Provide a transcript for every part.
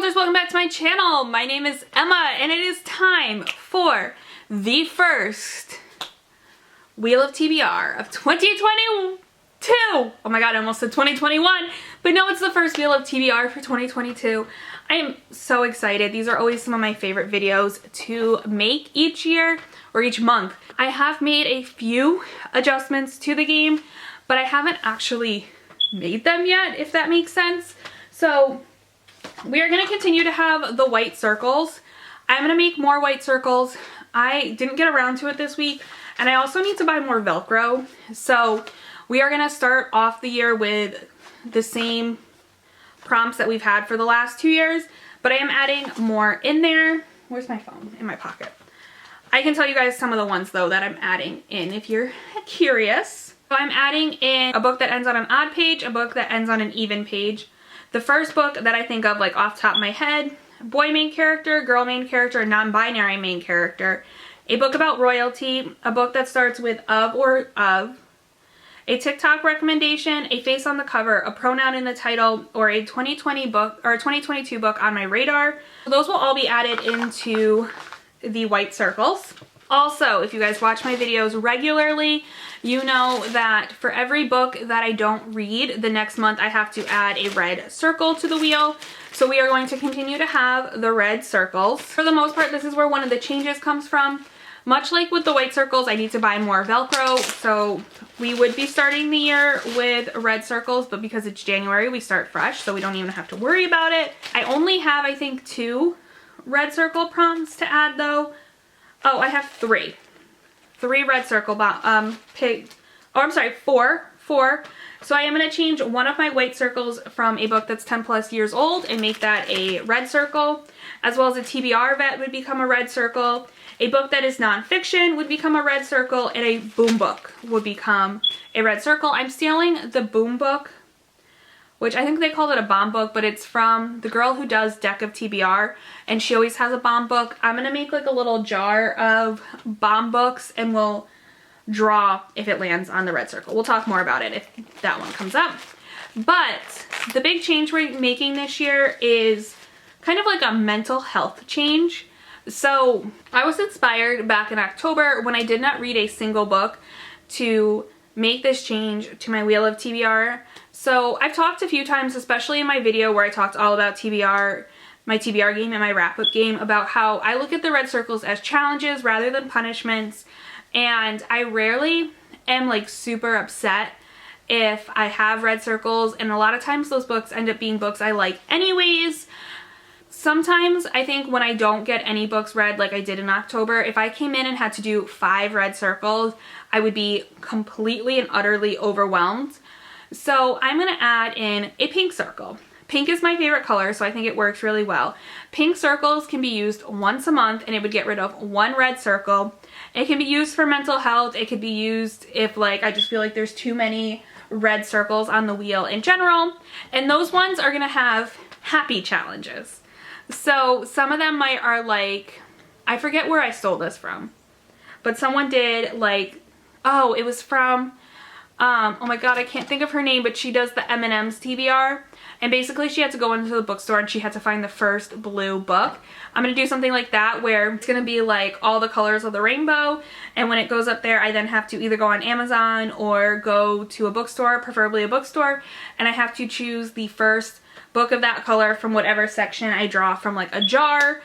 Authors, welcome back to my channel. My name is Emma and it is time for the first Wheel of TBR of 2022. Oh my god, I almost said 2021, but no, it's the first Wheel of TBR for 2022. I am so excited. These are always some of my favorite videos to make each year or each month. I have made a few adjustments to the game, but I haven't actually made them yet, if that makes sense. So we are going to continue to have the white circles. I'm going to make more white circles. I didn't get around to it this week, and I also need to buy more Velcro. So we are going to start off the year with the same prompts that we've had for the last 2 years, but I am adding more in there. Where's my phone? In my pocket. I can tell you guys some of the ones though that I'm adding in if you're curious. So I'm adding in a book that ends on an odd page, a book that ends on an even page. The first book that I think of, like off the top of my head, boy main character, girl main character, non-binary main character, a book about royalty, a book that starts with of or of, a TikTok recommendation, a face on the cover, a pronoun in the title, or a 2020 book or a 2022 book on my radar. Those will all be added into the white circles. Also, if you guys watch my videos regularly, you know that for every book that I don't read, the next month I have to add a red circle to the wheel. So we are going to continue to have the red circles. For the most part, this is where one of the changes comes from. Much like with the white circles, I need to buy more Velcro. So we would be starting the year with red circles, but because it's January, we start fresh, so we don't even have to worry about it. I only have, I think, 2 red circle prompts to add though. Oh, I have 3. 3 red circle four. So I am going to change one of my white circles from a book that's 10 plus years old and make that a red circle, as well as a TBR vet would become a red circle. A book that is nonfiction would become a red circle, and a boom book would become a red circle. I'm stealing the boom book, which I think they called it a bomb book, but it's from the girl who does Deck of TBR, and she always has a bomb book. I'm going to make like a little jar of bomb books, and we'll draw if it lands on the red circle. We'll talk more about it if that one comes up. But the big change we're making this year is kind of like a mental health change. So I was inspired back in October when I did not read a single book to make this change to my Wheel of TBR. So I've talked a few times, especially in my video where I talked all about TBR, my TBR game and my wrap-up game, about how I look at the red circles as challenges rather than punishments. And I rarely am like super upset if I have red circles, and a lot of times those books end up being books I like anyways. Sometimes I think when I don't get any books read like I did in October, if I came in and had to do 5 red circles, I would be completely and utterly overwhelmed. So I'm going to add in a pink circle. Pink is my favorite color, so I think it works really well. Pink circles can be used once a month, and it would get rid of 1 red circle. It can be used for mental health. It could be used if like I just feel like there's too many red circles on the wheel in general. And those ones are going to have happy challenges. So some of them are like, I forget where I stole this from, but someone did like, oh, it was from, oh my god, I can't think of her name, but she does the M&M's TBR, and basically she had to go into the bookstore and she had to find the first blue book. I'm going to do something like that where it's going to be like all the colors of the rainbow, and when it goes up there I then have to either go on Amazon or go to a bookstore, preferably a bookstore, and I have to choose the first book of that color from whatever section I draw from like a jar,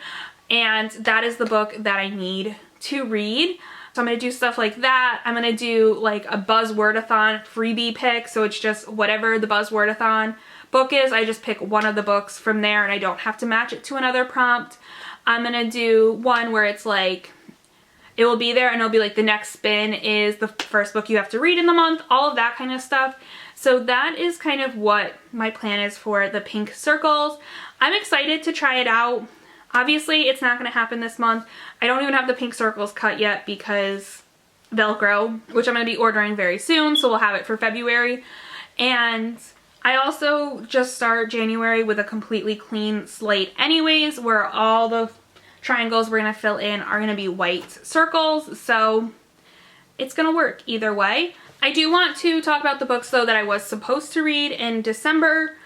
and that is the book that I need to read. So I'm going to do stuff like that. I'm going to do like a Buzzwordathon freebie pick, so it's just whatever the Buzzwordathon book is, I just pick one of the books from there and I don't have to match it to another prompt. I'm going to do one where it's like, it will be there and it'll be like the next spin is the first book you have to read in the month, all of that kind of stuff. So that is kind of what my plan is for the pink circles. I'm excited to try it out. Obviously, it's not going to happen this month. I don't even have the pink circles cut yet because Velcro, which I'm going to be ordering very soon, so we'll have it for February. And I also just start January with a completely clean slate anyways, where all the triangles we're going to fill in are going to be white circles. So it's going to work either way. I do want to talk about the books though that I was supposed to read in December.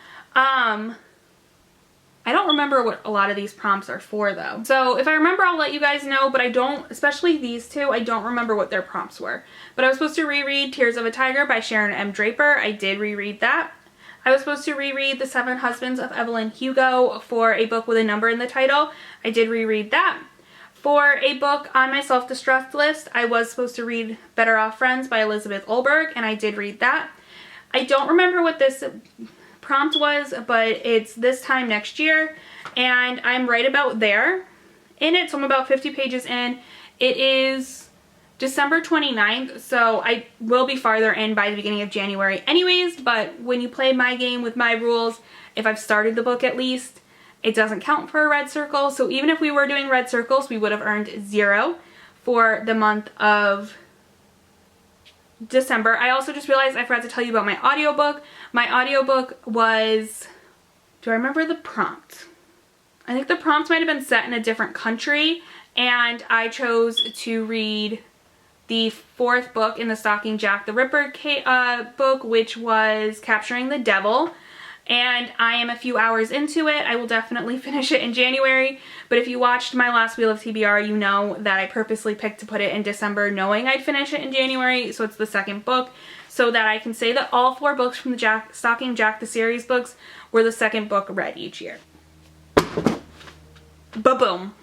I don't remember what a lot of these prompts are for though. So if I remember, I'll let you guys know, but I don't, especially these two, I don't remember what their prompts were. But I was supposed to reread Tears of a Tiger by Sharon M. Draper. I did reread that. I was supposed to reread The Seven Husbands of Evelyn Hugo for a book with a number in the title. I did reread that. For a book on my self-destruct list, I was supposed to read Better Off Friends by Elizabeth Olberg, and I did read that. I don't remember what this prompt was, but it's this time next year, and I'm right about there in it, so I'm about 50 pages in. It is December 29th, so I will be farther in by the beginning of January anyways, but when you play my game with my rules, if I've started the book at least, it doesn't count for a red circle. So even if we were doing red circles, we would have earned 0 for the month of December. I also just realized I forgot to tell you about my audiobook. My audiobook was, do I remember the prompt? I think the prompt might have been set in a different country, and I chose to read the 4th book in the Stalking Jack the Ripper book, which was Capturing the Devil. And I am a few hours into it. I will definitely finish it in January. But if you watched my last Wheel of TBR, you know that I purposely picked to put it in December knowing I'd finish it in January. So it's the 2nd book, so that I can say that all 4 books from the Stalking Jack the series books were the 2nd book read each year. Ba-boom.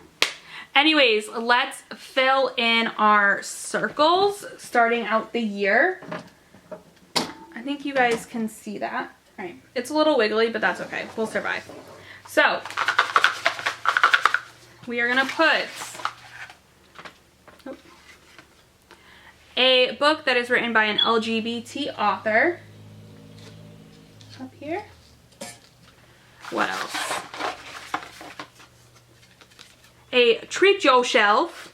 Anyways, let's fill in our circles starting out the year. I think you guys can see that. All right, it's a little wiggly, but that's okay. We'll survive. So, we are gonna put a book that is written by an LGBT author up here. What else? A Treat Yourself.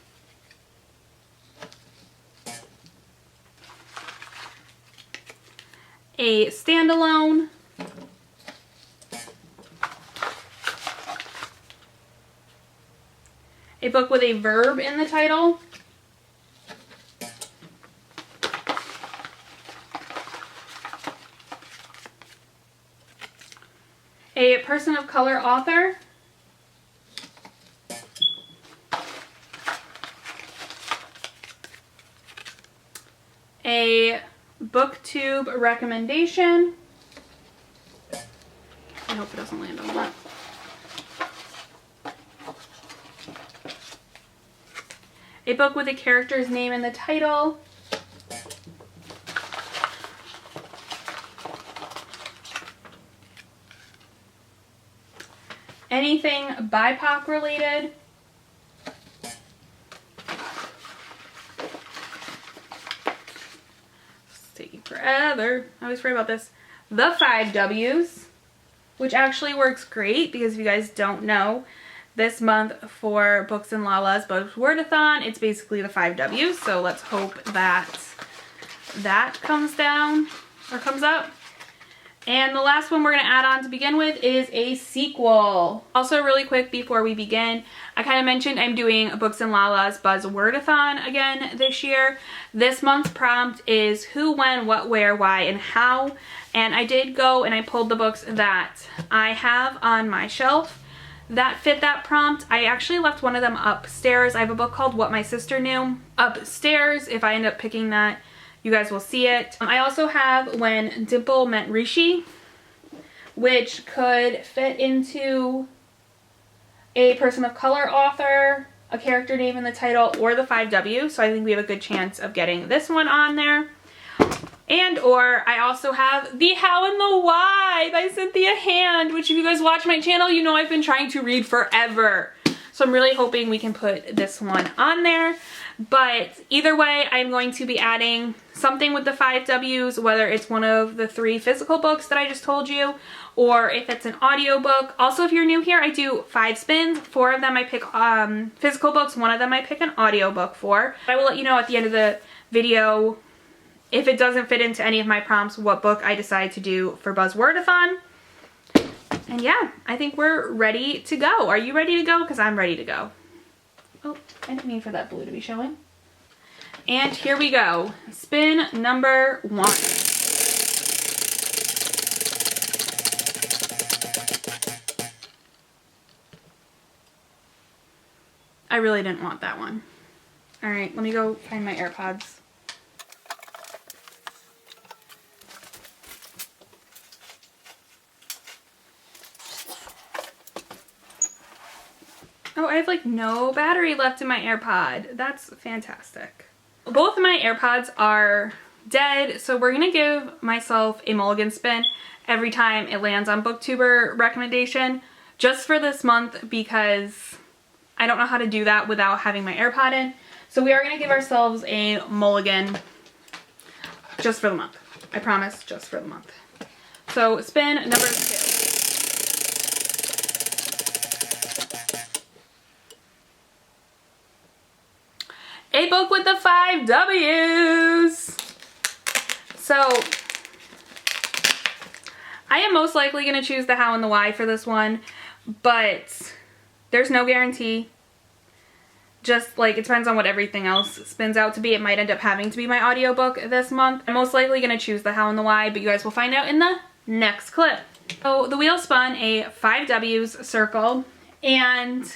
A standalone. A book with a verb in the title. A person of color author. A booktube recommendation. I hope it doesn't land on that. A book with a character's name in the title. Anything BIPOC related. Taking forever. I always worry about this. The 5 W's, which actually works great because if you guys don't know, this month for Books and Lala's Buzzwordathon, it's basically the 5 W's. So let's hope that that comes down or comes up. And the last one we're going to add on to begin with is a sequel. Also really quick before we begin, I kind of mentioned I'm doing Books and Lala's Buzzwordathon again this year. This month's prompt is who, when, what, where, why, and how. And I did go and I pulled the books that I have on my shelf that fit that prompt. I actually left one of them upstairs. I have a book called What My Sister Knew upstairs. If I end up picking that, you guys will see it. I also have When Dimple Met Rishi, which could fit into a person of color author, a character name in the title, or the 5 W's. So I think we have a good chance of getting this one on there. And or I also have The How and the Why by Cynthia Hand, which if you guys watch my channel, you know I've been trying to read forever. So I'm really hoping we can put this one on there. But either way, I'm going to be adding something with the 5 W's, whether it's one of the 3 physical books that I just told you, or if it's an audiobook. Also, if you're new here, I do 5 spins. 4 of them I pick physical books, 1 of them I pick an audiobook for. I will let you know at the end of the video if it doesn't fit into any of my prompts, what book I decide to do for Buzzwordathon. And yeah, I think we're ready to go. Are you ready to go? Because I'm ready to go. Oh, I didn't mean for that blue to be showing. And here we go. Spin number 1. I really didn't want that one. All right, let me go find my AirPods. Oh, I have like no battery left in my AirPod. That's fantastic. Both of my AirPods are dead, so we're gonna give myself a mulligan spin every time it lands on BookTuber recommendation just for this month because I don't know how to do that without having my AirPod in. So we are gonna give ourselves a mulligan just for the month. I promise, just for the month. So spin number 2. A book with the 5 W's. So I am most likely going to choose the how and the why for this one, but there's no guarantee. Just like it depends on what everything else spins out to be. It might end up having to be my audiobook this month. I'm most likely going to choose the how and the why, but you guys will find out in the next clip. So the wheel spun a 5 W's circle, and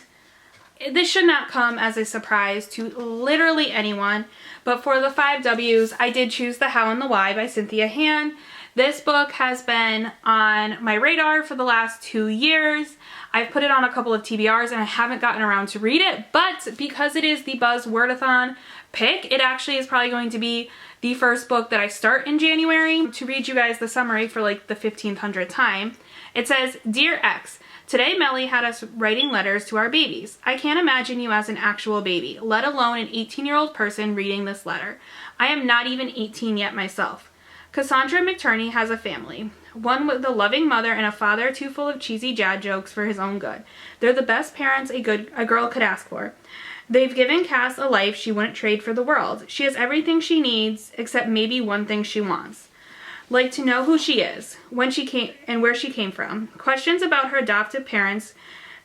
this should not come as a surprise to literally anyone, but for the 5 W's, I did choose The How and the Why by Cynthia Han. This book has been on my radar for the last 2 years. I've put it on a couple of TBRs and I haven't gotten around to read it, but because it is the Buzzwordathon Pick, it actually is probably going to be the first book that I start in January. To read you guys the summary for like the 1500th time, it says, "Dear X, today Melly had us writing letters to our babies. I can't imagine you as an actual baby, let alone an 18-year-old person reading this letter. I am not even 18 yet myself. Cassandra McTurney has a family. One with a loving mother and a father too full of cheesy dad jokes for his own good. They're the best parents a girl could ask for. They've given Cass a life she wouldn't trade for the world. She has everything she needs except maybe one thing she wants. Like to know who she is, when she came, and where she came from. Questions about her adoptive parents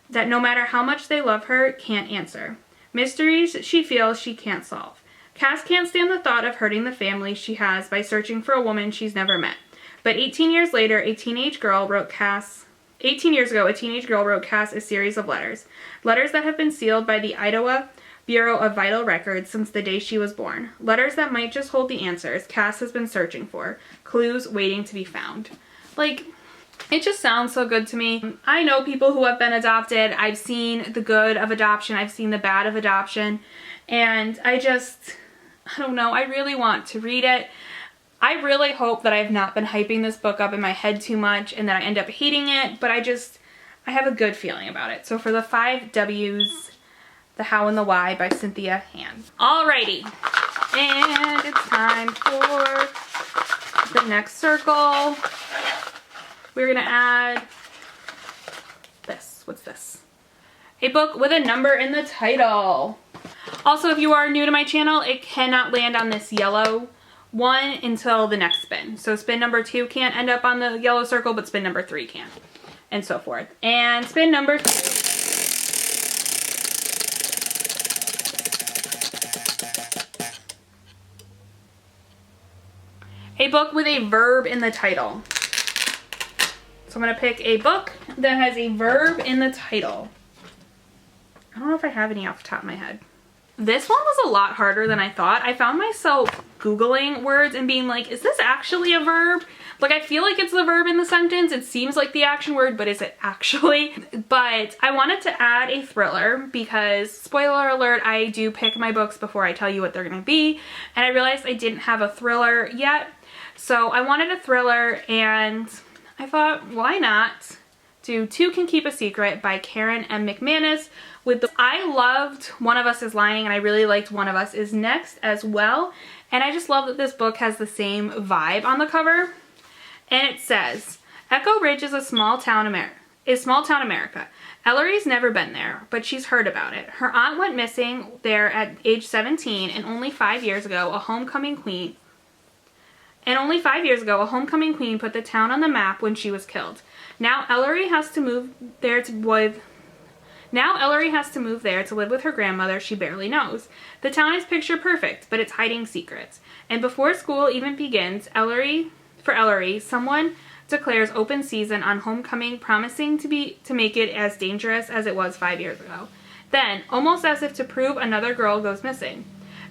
that no matter how much they love her, can't answer. Mysteries she feels she can't solve. Cass can't stand the thought of hurting the family she has by searching for a woman she's never met. But 18 years later, a teenage girl wrote Cass 18 years ago, a teenage girl wrote Cass a series of letters. Letters that have been sealed by the Idaho Bureau of Vital Records since the day she was born. Letters that might just hold the answers Cass has been searching for. Clues waiting to be found." Like, it just sounds so good to me. I know people who have been adopted. I've seen the good of adoption. I've seen the bad of adoption. And I don't know. I really want to read it. I really hope that I've not been hyping this book up in my head too much and that I end up hating it, but I have a good feeling about it. So for the 5 W's, The How and the Why by Cynthia Han. Alrighty, and it's time for the next circle. We're gonna add this. What's this? A book with a number in the title. Also, if you are new to my channel, it cannot land on this yellow one until the next spin. So spin number 2 can't end up on the yellow circle, but spin number 3 can, and so forth. And spin number 2. A book with a verb in the title. So I'm going to pick a book that has a verb in the title. I don't know if I have any off the top of my head. This one was a lot harder than I thought. I found myself Googling words and being like, is this actually a verb? Like, I feel like it's the verb in the sentence. It seems like the action word, but is it actually? But I wanted to add a thriller because, spoiler alert, I do pick my books before I tell you what they're going to be. And I realized I didn't have a thriller yet. So I wanted a thriller, and I thought, why not do Two Can Keep a Secret by Karen M. McManus. I loved One of Us is Lying, and I really liked One of Us is Next as well. And I just love that this book has the same vibe on the cover. And it says, Echo Ridge is small town America. Ellery's never been there, but she's heard about it. Her aunt went missing there at age 17, and only 5 years ago, a homecoming queen put the town on the map when she was killed. Now Ellery has to move there to live with her grandmother she barely knows. The town is picture perfect, but it's hiding secrets. And before school even begins, for Ellery, someone declares open season on homecoming, promising to make it as dangerous as it was 5 years ago. Then, almost as if to prove, another girl goes missing.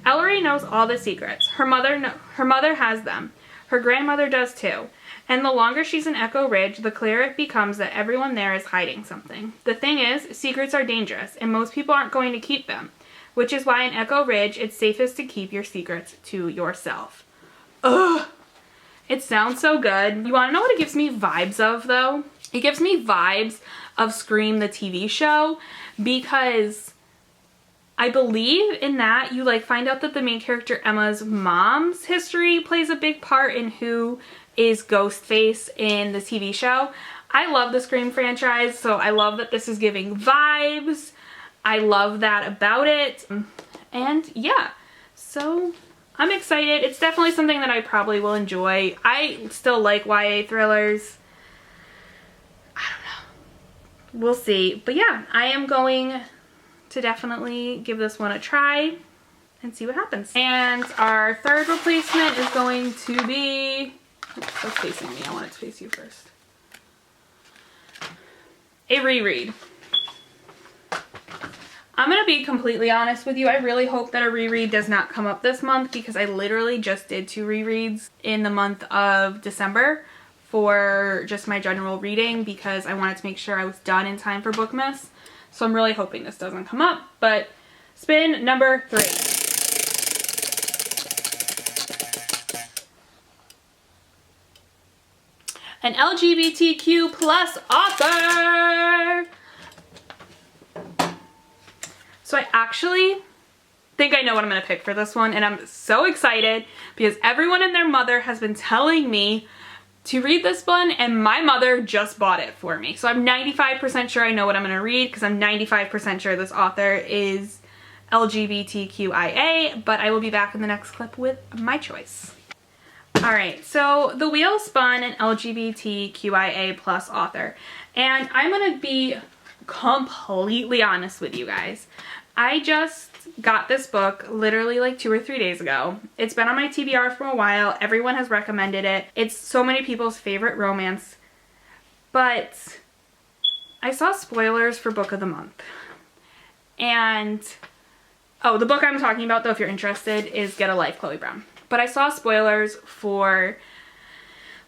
Ellery knows all the secrets. Her mother has them. Her grandmother does too. And the longer she's in Echo Ridge, the clearer it becomes that everyone there is hiding something. The thing is, secrets are dangerous, and most people aren't going to keep them. Which is why in Echo Ridge, it's safest to keep your secrets to yourself. Ugh! It sounds so good. You want to know what it gives me vibes of, though? It gives me vibes of Scream, the TV show, because I believe in that you like find out that the main character Emma's mom's history plays a big part in who is Ghostface in the TV show. I love the Scream franchise, so I love that this is giving vibes. I love that about it. And yeah, so I'm excited. It's definitely something that I probably will enjoy. I still like YA thrillers. I don't know. We'll see. But yeah, I am going to definitely give this one a try and see what happens. And our third replacement is going to be, that's facing me, I want it to face you first. A reread. I'm gonna be completely honest with you, I really hope that a reread does not come up this month because I literally just did 2 rereads in the month of December for just my general reading because I wanted to make sure I was done in time for Bookmas. So I'm really hoping this doesn't come up, but spin number 3. An LGBTQ plus author! So I actually think I know what I'm going to pick for this one, and I'm so excited because everyone and their mother has been telling me to read this one, and my mother just bought it for me. So I'm 95% sure I know what I'm going to read because I'm 95% sure this author is LGBTQIA, but I will be back in the next clip with my choice. Alright, so the wheel spun an LGBTQIA plus author, and I'm going to be completely honest with you guys. I just got this book literally like 2 or 3 days ago. It's been on my TBR for a while. Everyone has recommended it. It's so many people's favorite romance. But I saw spoilers for Book of the Month. And, oh, the book I'm talking about though, if you're interested, is Get a Life, Chloe Brown. But I saw spoilers for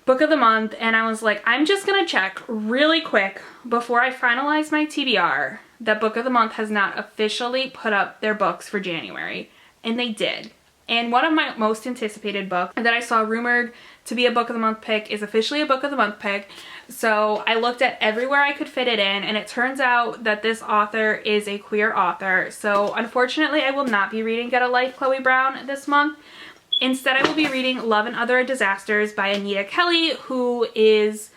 Book of the Month and I was like, I'm just gonna check really quick before I finalize my TBR that Book of the Month has not officially put up their books for January. And they did. And one of my most anticipated books that I saw rumored to be a Book of the Month pick is officially a Book of the Month pick. So I looked at everywhere I could fit it in, and it turns out that this author is a queer author. So unfortunately, I will not be reading Get a Life, Chloe Brown this month. Instead, I will be reading Love and Other Disasters by Anita Kelly, who is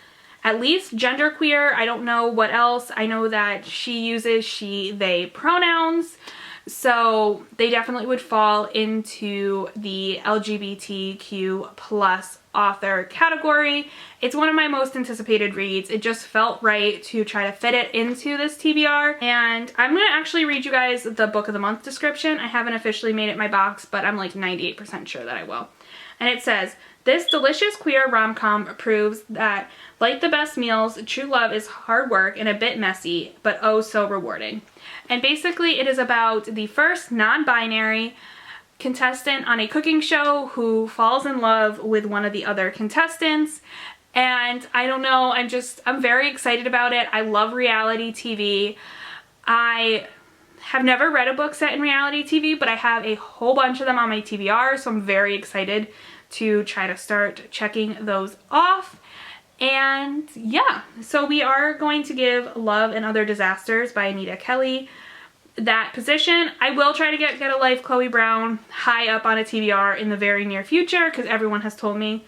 at least genderqueer. I don't know what else. I know that she uses she, they pronouns. So they definitely would fall into the LGBTQ plus author category. It's one of my most anticipated reads. It just felt right to try to fit it into this TBR. And I'm going to actually read you guys the Book of the Month description. I haven't officially made it my box, but I'm like 98% sure that I will. And it says, this delicious queer rom-com proves that, like the best meals, true love is hard work and a bit messy, but oh so rewarding. And basically it is about the first non-binary contestant on a cooking show who falls in love with one of the other contestants. And I don't know, I'm very excited about it. I love reality TV. I have never read a book set in reality TV, but I have a whole bunch of them on my TBR, so I'm very excited to try to start checking those off. And yeah, so we are going to give Love and Other Disasters by Anita Kelly that position. I will try to get a Life, Chloe Brown high up on a TBR in the very near future because everyone has told me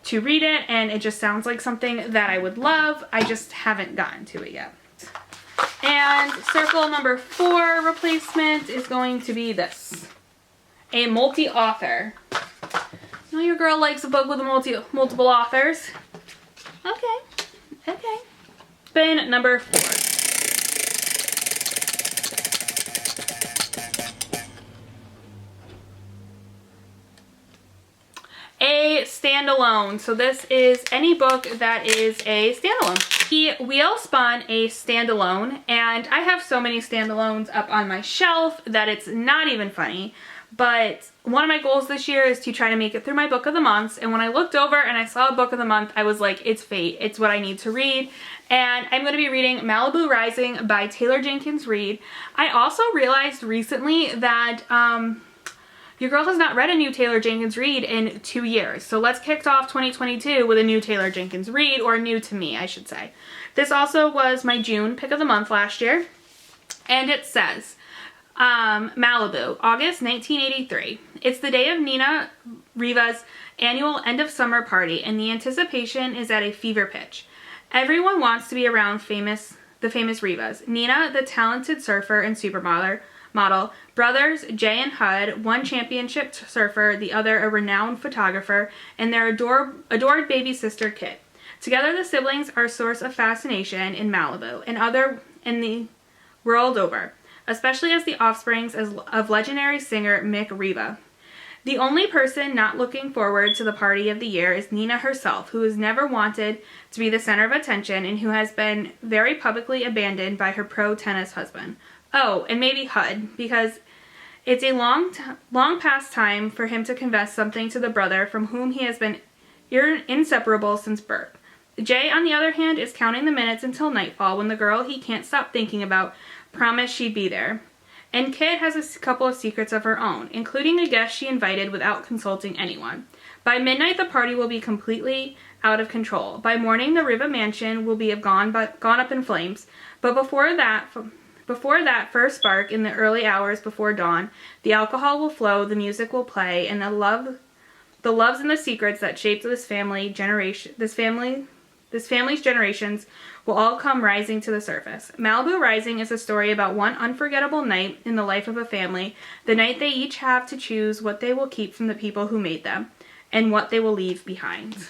to read it and it just sounds like something that I would love. I just haven't gotten to it yet. And circle number 4 replacement is going to be this. A multi-author. You know your girl likes a book with multiple authors. Okay. Spin number 4. A standalone. So this is any book that is a standalone. He wheel spun a standalone, and I have so many standalones up on my shelf that it's not even funny. But one of my goals this year is to try to make it through my book of the month, and when I looked over and I saw a book of the month, I was like, it's fate. It's what I need to read. And I'm going to be reading Malibu Rising by Taylor Jenkins Reid. I also realized recently that your girl has not read a new Taylor Jenkins Reid in 2 years. So let's kick off 2022 with a new Taylor Jenkins Reid, or new to me, I should say. This also was my June pick of the month last year. And it says, Malibu, August 1983. It's the day of Nina Riva's annual end of summer party, and the anticipation is at a fever pitch. Everyone wants to be around the famous Rivas. Nina, the talented surfer and supermodel, brothers Jay and Hud, one championship surfer, the other a renowned photographer, and their adored baby sister Kit. Together, the siblings are a source of fascination in Malibu and in the world over, especially as the offsprings of legendary singer Mick Riva. The only person not looking forward to the party of the year is Nina herself, who has never wanted to be the center of attention and who has been very publicly abandoned by her pro tennis husband. Oh, and maybe Hud, because it's a long past time for him to confess something to the brother from whom he has been inseparable since birth. Jay, on the other hand, is counting the minutes until nightfall when the girl he can't stop thinking about promised she'd be there. And Kit has a couple of secrets of her own, including a guest she invited without consulting anyone. By midnight, the party will be completely out of control. By morning, the Riva mansion will be gone up in flames. But before that first spark, in the early hours before dawn, the alcohol will flow, the music will play, and the loves and the secrets that shaped this family's generations will all come rising to the surface. Malibu Rising is a story about one unforgettable night in the life of a family, the night they each have to choose what they will keep from the people who made them and what they will leave behind.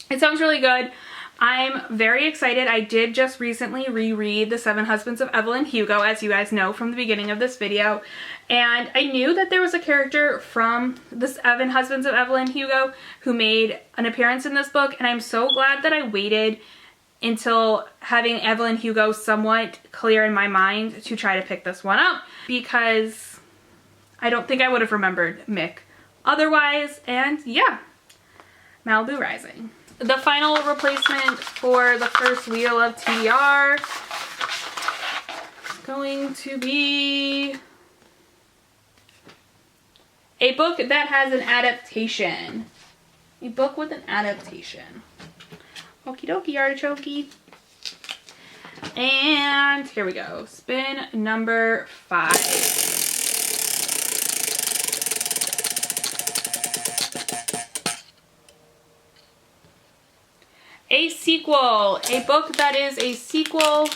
It sounds really good. I'm very excited. I did just recently reread The Seven Husbands of Evelyn Hugo, as you guys know from the beginning of this video, and I knew that there was a character from The Seven Husbands of Evelyn Hugo who made an appearance in this book, and I'm so glad that I waited until having Evelyn Hugo somewhat clear in my mind to try to pick this one up, because I don't think I would have remembered Mick otherwise. And yeah, Malibu Rising. The final replacement for the first wheel of TBR is going to be a book that has an adaptation. A book with an adaptation. Okie dokie, artichoke. And here we go. Spin number 5. A sequel. A book that is a sequel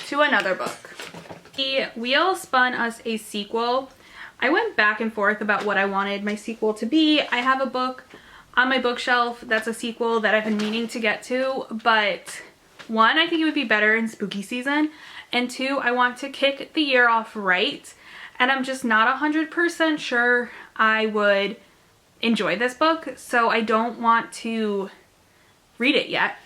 to another book. The wheel spun us a sequel. I went back and forth about what I wanted my sequel to be. I have a book on my bookshelf that's a sequel that I've been meaning to get to, but one, I think it would be better in spooky season, and two, I want to kick the year off right, and I'm just not 100% sure I would enjoy this book, so I don't want to read it yet.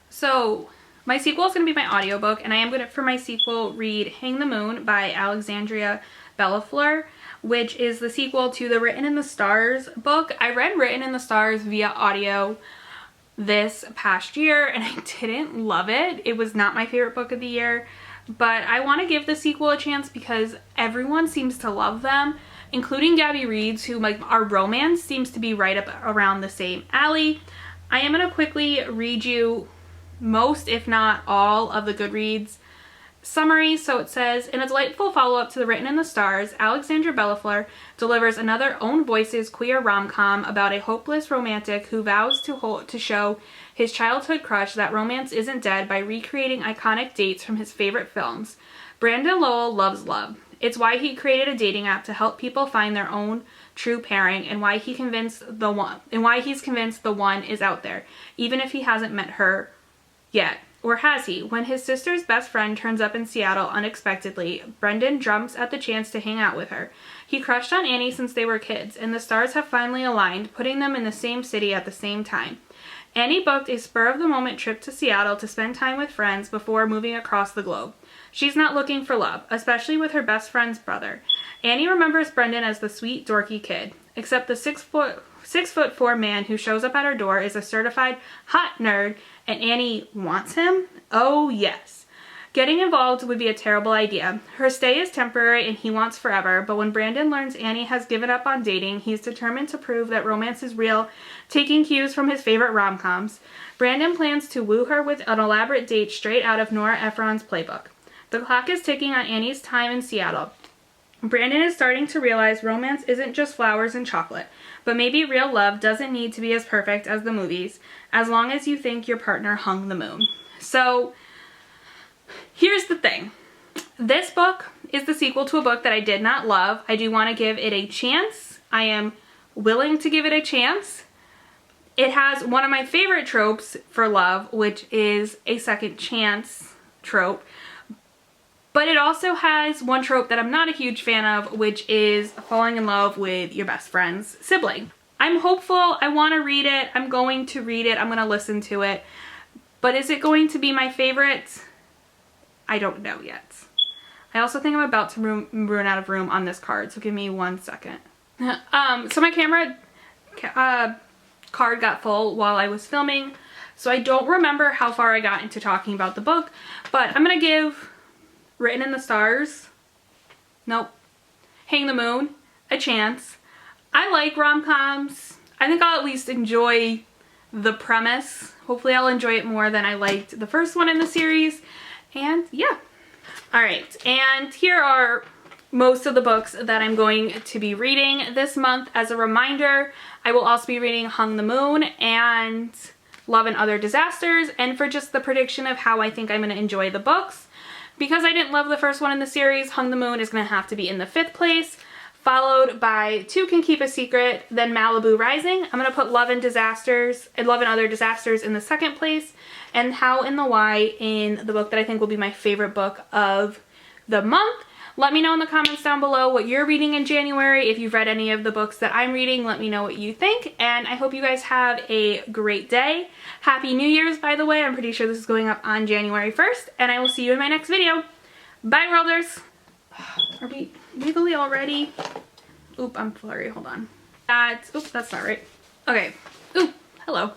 So my sequel is going to be my audiobook, and I am going to, for my sequel, read Hang the Moon by Alexandria Bellafleur, which is the sequel to the Written in the Stars book. I read Written in the Stars via audio this past year, and I didn't love it. It was not my favorite book of the year, but I want to give the sequel a chance because everyone seems to love them, including Gabby Reed's, who, like, our romance seems to be right up around the same alley. I am going to quickly read you most, if not all, of the Goodreads summary. So it says, in a delightful follow-up to the Written in the Stars, Alexandra Bellafleur delivers another Own Voices queer rom-com about a hopeless romantic who vows to show his childhood crush that romance isn't dead by recreating iconic dates from his favorite films. Brandon Lowell loves love. It's why he created a dating app to help people find their own true pairing, and why he's convinced the one is out there, even if he hasn't met her yet. Or has he? When his sister's best friend turns up in Seattle unexpectedly, Brendan jumps at the chance to hang out with her. He crushed on Annie since they were kids, and the stars have finally aligned, putting them in the same city at the same time. Annie booked a spur-of-the-moment trip to Seattle to spend time with friends before moving across the globe. She's not looking for love, especially with her best friend's brother. Annie remembers Brendan as the sweet, dorky kid, except the 6'4" man who shows up at her door is a certified hot nerd, and Annie wants him? Oh yes. Getting involved would be a terrible idea. Her stay is temporary and he wants forever, but when Brandon learns Annie has given up on dating, he's determined to prove that romance is real, taking cues from his favorite rom-coms. Brandon plans to woo her with an elaborate date straight out of Nora Ephron's playbook. The clock is ticking on Annie's time in Seattle. Brandon is starting to realize romance isn't just flowers and chocolate, but maybe real love doesn't need to be as perfect as the movies, as long as you think your partner hung the moon. So, here's the thing. This book is the sequel to a book that I did not love. I do want to give it a chance. I am willing to give it a chance. It has one of my favorite tropes for love, which is a second chance trope. But it also has one trope that I'm not a huge fan of, which is falling in love with your best friend's sibling. I'm hopeful. I want to read it. I'm going to read it. I'm going to listen to it. But is it going to be my favorite? I don't know yet. I also think I'm about to run out of room on this card, so give me 1 second. So my camera card got full while I was filming, so I don't remember how far I got into talking about the book, but I'm gonna give Written in the Stars, nope, Hang the Moon, a chance. I like rom-coms. I think I'll at least enjoy the premise. Hopefully I'll enjoy it more than I liked the first one in the series. And yeah. Alright, and here are most of the books that I'm going to be reading this month. As a reminder, I will also be reading Hung the Moon and Love and Other Disasters. And for just the prediction of how I think I'm going to enjoy the books, because I didn't love the first one in the series, Hung the Moon is going to have to be in the 5th place, followed by Two Can Keep a Secret, then Malibu Rising. I'm going to put Love and Other Disasters in the 2nd place, and How in the Why in the book that I think will be my favorite book of the month. Let me know in the comments down below what you're reading in January. If you've read any of the books that I'm reading, let me know what you think. And I hope you guys have a great day. Happy New Year's, by the way. I'm pretty sure this is going up on January 1st. And I will see you in my next video. Bye, Worlders. Are we legally already? Oop, I'm blurry. Hold on. Oops, that's not right. Okay. Oop, hello.